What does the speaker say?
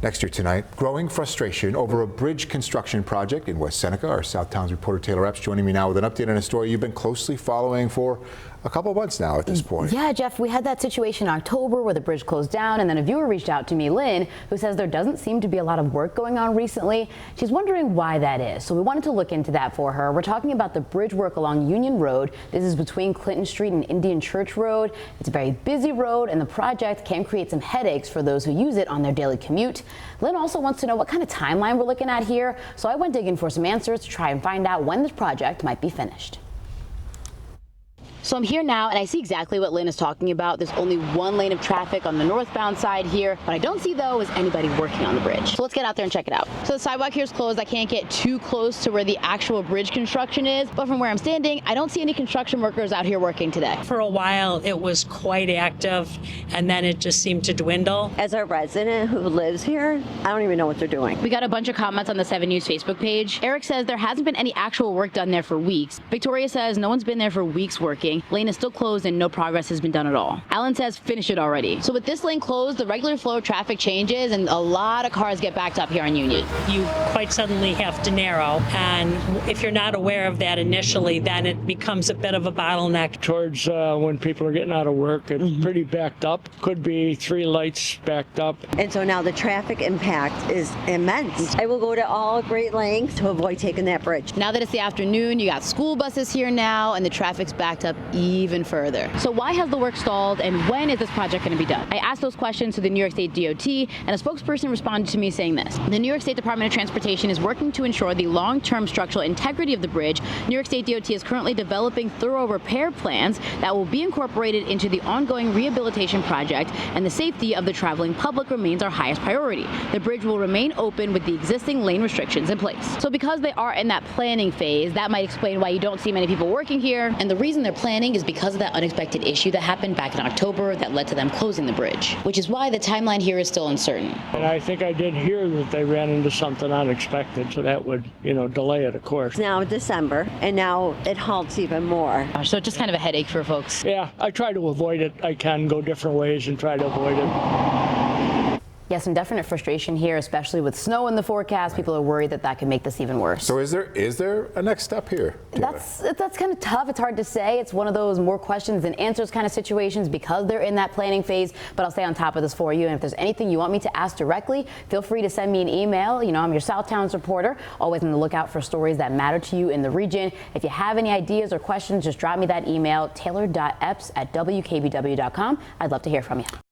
Next year tonight, growing frustration over a bridge construction project in West Seneca. Our South Towns reporter Taylor Epps joining me now with an update on a story you've been closely following for a couple of months now at this point. Yeah, Jeff, we had that situation in October where the bridge closed down, and then a viewer reached out to me, Lynn, who says there doesn't seem to be a lot of work going on recently. She's wondering why that is, so we wanted to look into that for her. We're talking about the bridge work along Union Road. This is between Clinton Street and Indian Church Road. It's a very busy road, and the project can create some headaches for those who use it on their daily commute. Lynn also wants to know what kind of timeline we're looking at here, so I went digging for some answers to try and find out when this project might be finished. So I'm here now and I see exactly what Lynn is talking about. There's only one lane of traffic on the northbound side here. What I don't see though is anybody working on the bridge. So let's get out there and check it out. So the sidewalk here is closed. I can't get too close to where the actual bridge construction is, but from where I'm standing, I don't see any construction workers out here working today. For a while it was quite active and then it just seemed to dwindle. As a resident who lives here, I don't even know what they're doing. We got a bunch of comments on the 7 News Facebook page. Eric says there hasn't been any actual work done there for weeks. Victoria says no one's been there for weeks working. Lane is still closed and no progress has been done at all. Alan says finish it already. So with this lane closed, the regular flow of traffic changes and a lot of cars get backed up here on Union. You quite suddenly have to narrow, and if you're not aware of that initially, then it becomes a bit of a bottleneck. Towards when people are getting out of work, it's pretty backed up. Could be 3 lights backed up. And so now the traffic impact is immense. I will go to all great lengths to avoid taking that bridge. Now that it's the afternoon, you got school buses here now and the traffic's backed up even further. So why has the work stalled and when is this project going to be done? I asked those questions to the New York State DOT and a spokesperson responded to me saying this. The New York State Department of Transportation is working to ensure the long-term structural integrity of the bridge. New York State DOT is currently developing thorough repair plans that will be incorporated into the ongoing rehabilitation project, and the safety of the traveling public remains our highest priority. The bridge will remain open with the existing lane restrictions in place. So because they are in that planning phase, that might explain why you don't see many people working here. And the reason they're planning is because of that unexpected issue that happened back in October that led to them closing the bridge, which is why the timeline here is still uncertain. And I think I did hear that they ran into something unexpected, so that would, delay it, of course. It's now December, and now it halts even more. So it's just kind of a headache for folks. Yeah, I try to avoid it. I can go different ways and try to avoid it. Yeah, some definite frustration here, especially with snow in the forecast. People are worried that that could make this even worse. So is there a next step here, Taylor? That's kind of tough. It's hard to say. It's one of those more questions than answers kind of situations because they're in that planning phase. But I'll stay on top of this for you. And if there's anything you want me to ask directly, feel free to send me an email. I'm your South Towns reporter, always on the lookout for stories that matter to you in the region. If you have any ideas or questions, just drop me that email, taylor.epps@wkbw.com. I'd love to hear from you.